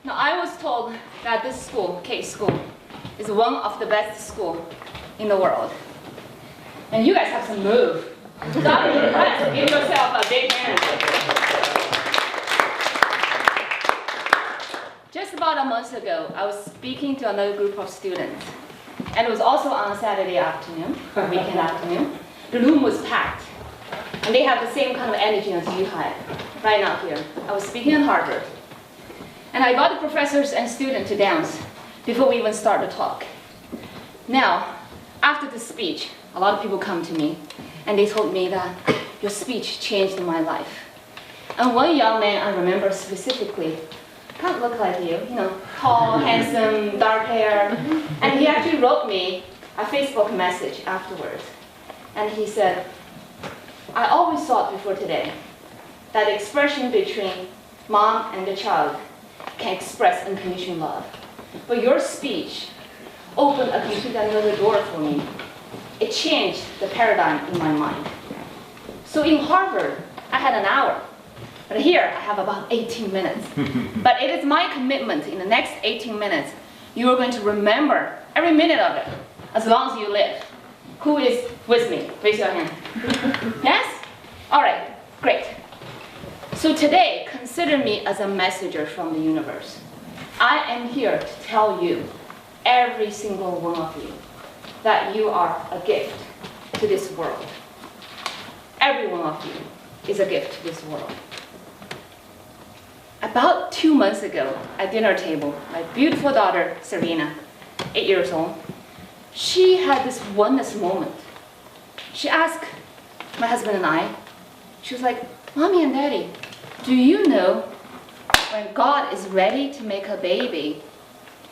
Now, I was told that this school, Cate School, is one of the best schools in the world. And you guys have some move. So I'm impressed. Give yourself a big hand. Just about a month ago, I was speaking to another group of students. And it was also on a Saturday afternoon, or weekend afternoon. The room was packed. And they have the same kind of energy as you had right now here. I was speaking in Harvard. And I got the professors and students to dance before we even start the talk. Now, after the speech, a lot of people come to me and they told me that your speech changed my life. And one young man I remember specifically, kind of looked like you know, tall, handsome, dark hair. And he actually wrote me a Facebook message afterwards. And he said, I always thought before today that the expression between mom and the child can express unconditional love. But your speech opened a completely another door for me. It changed the paradigm in my mind. So in Harvard, I had an hour. But here, I have about 18 minutes. But it is my commitment in the next 18 minutes, you are going to remember every minute of it, as long as you live. Who is with me? Raise your hand. Yes? All right, great. So today, consider me as a messenger from the universe. I am here to tell you, every single one of you, that you are a gift to this world. Every one of you is a gift to this world. About 2 months ago, at dinner table, my beautiful daughter, Serena, 8 years old, she had this oneness moment. She asked my husband and I, she was like, Mommy and Daddy, do you know when God is ready to make a baby,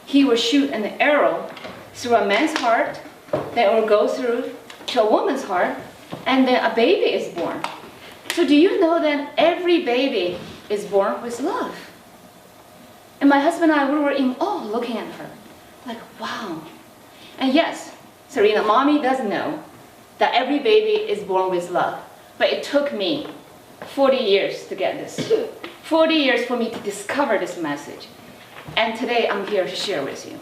he will shoot an arrow through a man's heart, then it will go through to a woman's heart, and then a baby is born. So do you know that every baby is born with love? And my husband and I, we were in awe looking at her. Like, wow. And yes, Serena, Mommy does know that every baby is born with love. But it took me 40 years to get this. 40 years for me to discover this message. And today I'm here to share with you.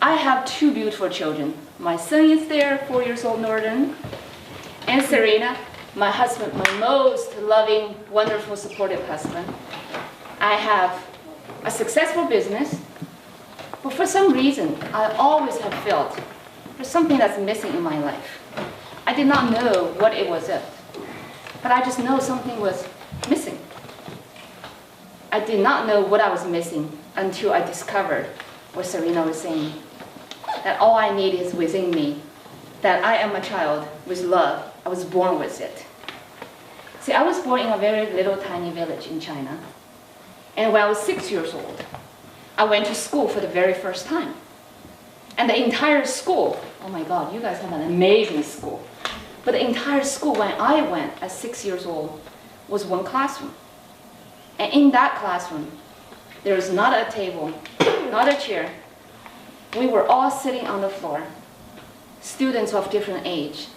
I have 2 beautiful children. My son is there, 4 years old, Northern. And Serena, my husband, my most loving, wonderful, supportive husband. I have a successful business. But for some reason, I always have felt there's something that's missing in my life. I did not know what it was. But I just know something was missing. I did not know what I was missing until I discovered what Serena was saying. That all I need is within me. That I am a child with love. I was born with it. See, I was born in a very little tiny village in China. And when I was 6 years old, I went to school for the very first time. And the entire school, oh my God, you guys have an amazing school. But the entire school, when I went at 6 years old, was one classroom. And in that classroom, there was not a table, not a chair. We were all sitting on the floor, students of different age.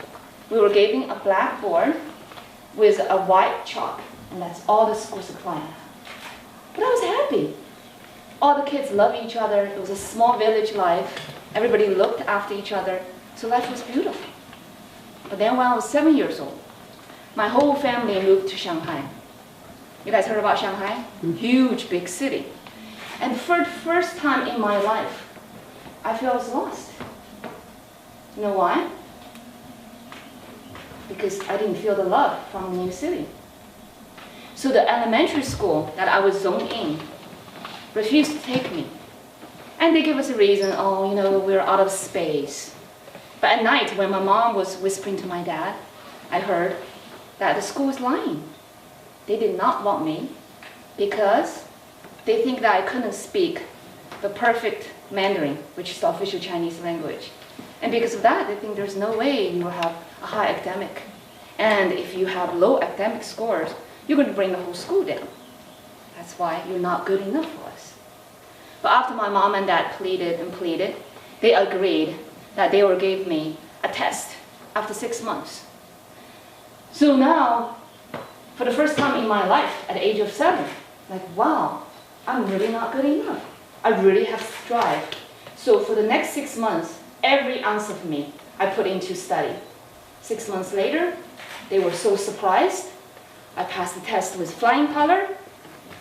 We were given a blackboard with a white chalk, and that's all the school supply had. But I was happy. All the kids loved each other. It was a small village life. Everybody looked after each other. So life was beautiful. But then when I was 7 years old, my whole family moved to Shanghai. You guys heard about Shanghai? Huge, big city. And for the first time in my life, I felt I was lost. You know why? Because I didn't feel the love from the new city. So the elementary school that I was zoned in refused to take me. And they gave us a reason, oh, you know, we're out of space. But at night, when my mom was whispering to my dad, I heard that the school was lying. They did not want me because they think that I couldn't speak the perfect Mandarin, which is the official Chinese language. And because of that, they think there's no way you will have a high academic. And if you have low academic scores, you're going to bring the whole school down. That's why you're not good enough for us. But after my mom and dad pleaded and pleaded, they agreed that they will give me a test after 6 months. So now, for the first time in my life, at the age of 7, like, wow, I'm really not good enough. I really have to strive. So for the next 6 months, every ounce of me I put into study. 6 months later, they were so surprised. I passed the test with flying color,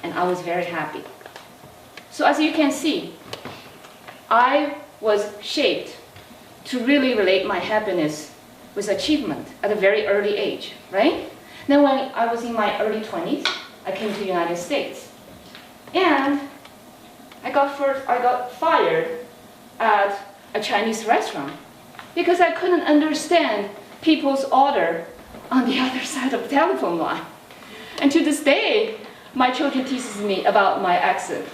and I was very happy. So as you can see, I was shaped to really relate my happiness with achievement at a very early age, right? Then when I was in my early 20s, I came to the United States. And I got fired at a Chinese restaurant because I couldn't understand people's order on the other side of the telephone line. And to this day, my children teases me about my accent.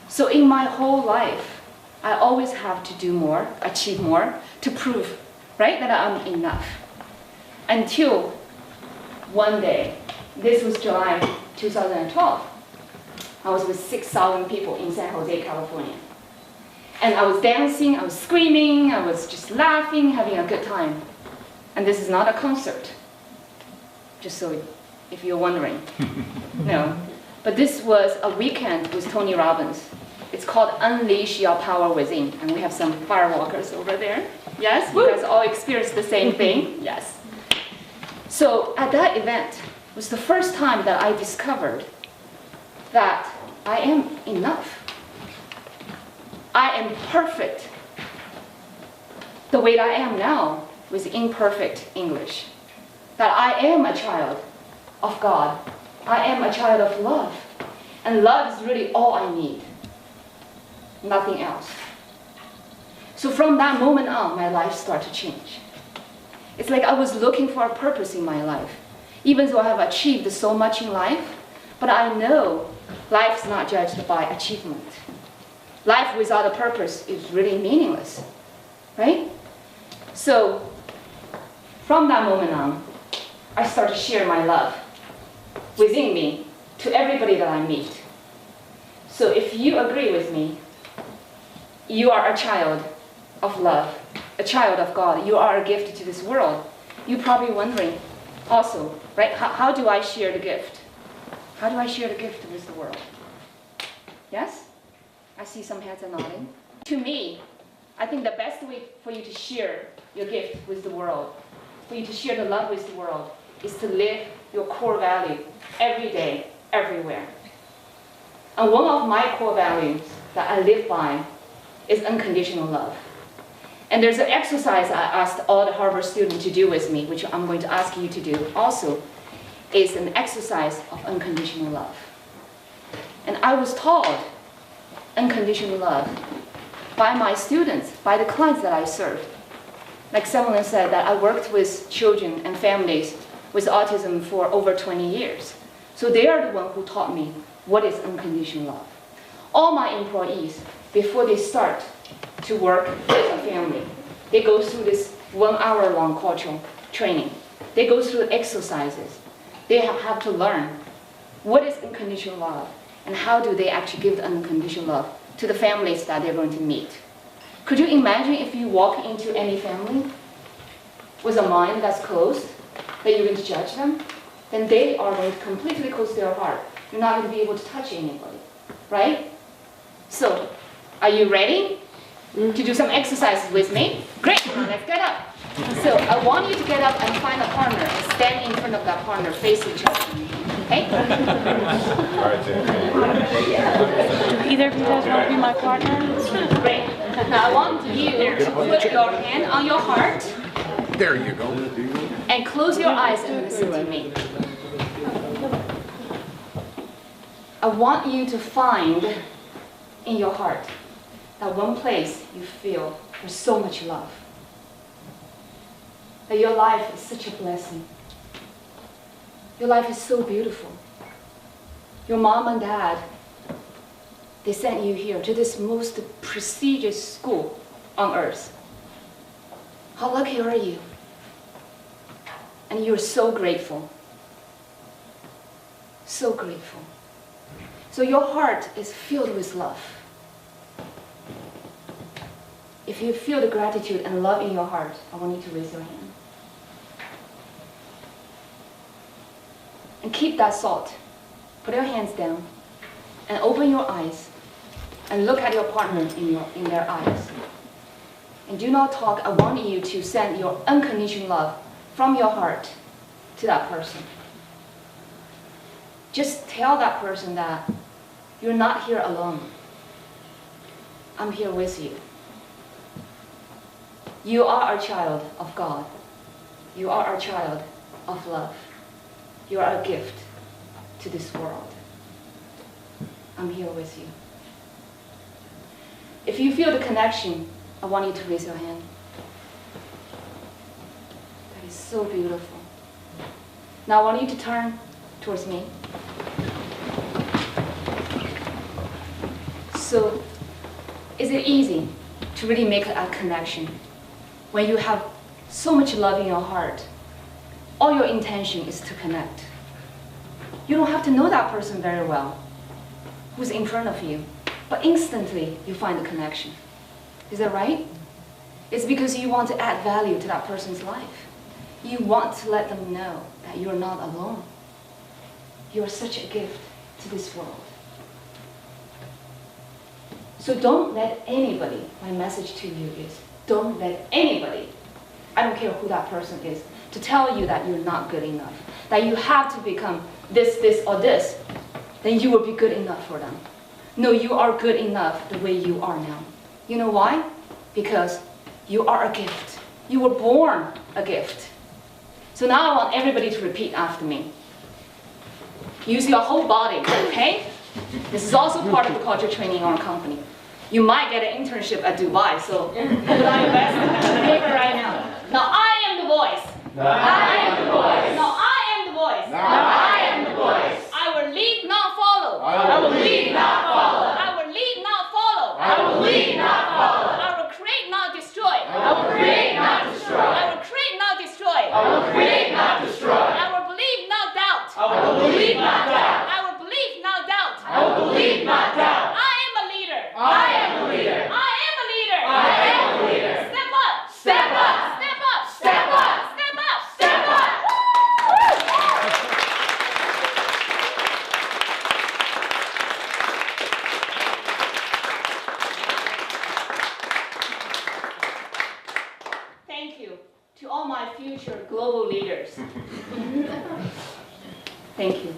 So in my whole life, I always have to do more, achieve more, to prove, right, that I'm enough. Until one day, this was July 2012, I was with 6,000 people in San Jose, California. And I was dancing, I was screaming, I was just laughing, having a good time. And this is not a concert, just so if you're wondering. No. But this was a weekend with Tony Robbins. It's called Unleash Your Power Within. And we have some firewalkers over there. Yes, you guys all experienced the same thing. Yes. So at that event was the first time that I discovered that I am enough. I am perfect the way that I am now with imperfect English. That I am a child of God. I am a child of love. And love is really all I need. Nothing else. So from that moment on, my life started to change. It's like I was looking for a purpose in my life. Even though I have achieved so much in life, but I know life is not judged by achievement. Life without a purpose is really meaningless, right? So from that moment on, I started to share my love within me to everybody that I meet. So if you agree with me, you are a child of love, a child of God. You are a gift to this world. You're probably wondering also, right? How do I share the gift? How do I share the gift with the world? Yes? I see some heads are nodding. To me, I think the best way for you to share your gift with the world, for you to share the love with the world, is to live your core value every day, everywhere. And one of my core values that I live by is unconditional love. And there's an exercise I asked all the Harvard students to do with me, which I'm going to ask you to do also, is an exercise of unconditional love. And I was taught unconditional love by my students, by the clients that I served. Like someone said that I worked with children and families with autism for over 20 years. So they are the one who taught me what is unconditional love. All my employees, before they start to work with a family, they go through this 1 hour long cultural training. They go through exercises. They have to learn what is unconditional love and how do they actually give the unconditional love to the families that they're going to meet. Could you imagine if you walk into any family with a mind that's closed, that you're going to judge them? Then they are going to completely close their heart. You're not going to be able to touch anybody, right? So, are you ready to do some exercises with me? Great, now let's get up. So, I want you to get up and find a partner and stand in front of that partner, face each other. Okay? Do either of you guys want to be my partner? Great. Now I want you to put your hand on your heart. There you go. And close your eyes and listen to me. I want you to find in your heart that one place you feel there's so much love. That your life is such a blessing. Your life is so beautiful. Your mom and dad, they sent you here to this most prestigious school on earth. How lucky are you? And you're so grateful. So grateful. So your heart is filled with love. If you feel the gratitude and love in your heart, I want you to raise your hand. And keep that thought. Put your hands down. and open your eyes and look at your partner in their eyes. And do not talk. I want you to send your unconditional love from your heart to that person. Just tell that person that you're not here alone. I'm here with you. You are a child of God. You are a child of love. You are a gift to this world. I'm here with you. If you feel the connection, I want you to raise your hand. That is so beautiful. Now I want you to turn towards me. So, is it easy to really make a connection when you have so much love in your heart? All your intention is to connect. You don't have to know that person very well, who's in front of you, but instantly you find the connection. Is that right? It's because you want to add value to that person's life. You want to let them know that you're not alone. You're such a gift to this world. So don't let anybody, my message to you is, don't let anybody, I don't care who that person is, to tell you that you're not good enough, that you have to become this, this, or this, then you will be good enough for them. No, you are good enough the way you are now. You know why? Because you are a gift. You were born a gift. So now I want everybody to repeat after me. Use your whole body, okay? This is also part of the culture training in our company. You might get an internship at Dubai, so put on your best paper right now. Now I am the voice. Now I am the voice. Now I am the voice. Now I am the voice. I will lead, not follow. I will lead, not follow. I will lead, not follow. I will lead, not follow. I will create, not destroy. I will create, not destroy. I will create, not destroy. I will create, not destroy. I will believe, not doubt. I will believe, not doubt. I will believe, not doubt. I will believe, not doubt. I am a leader. I am a leader. I am a leader. I am a leader. Step up. Step up. Step up. Step up. Step up. Step up. Thank you to all my future global leaders. Thank you.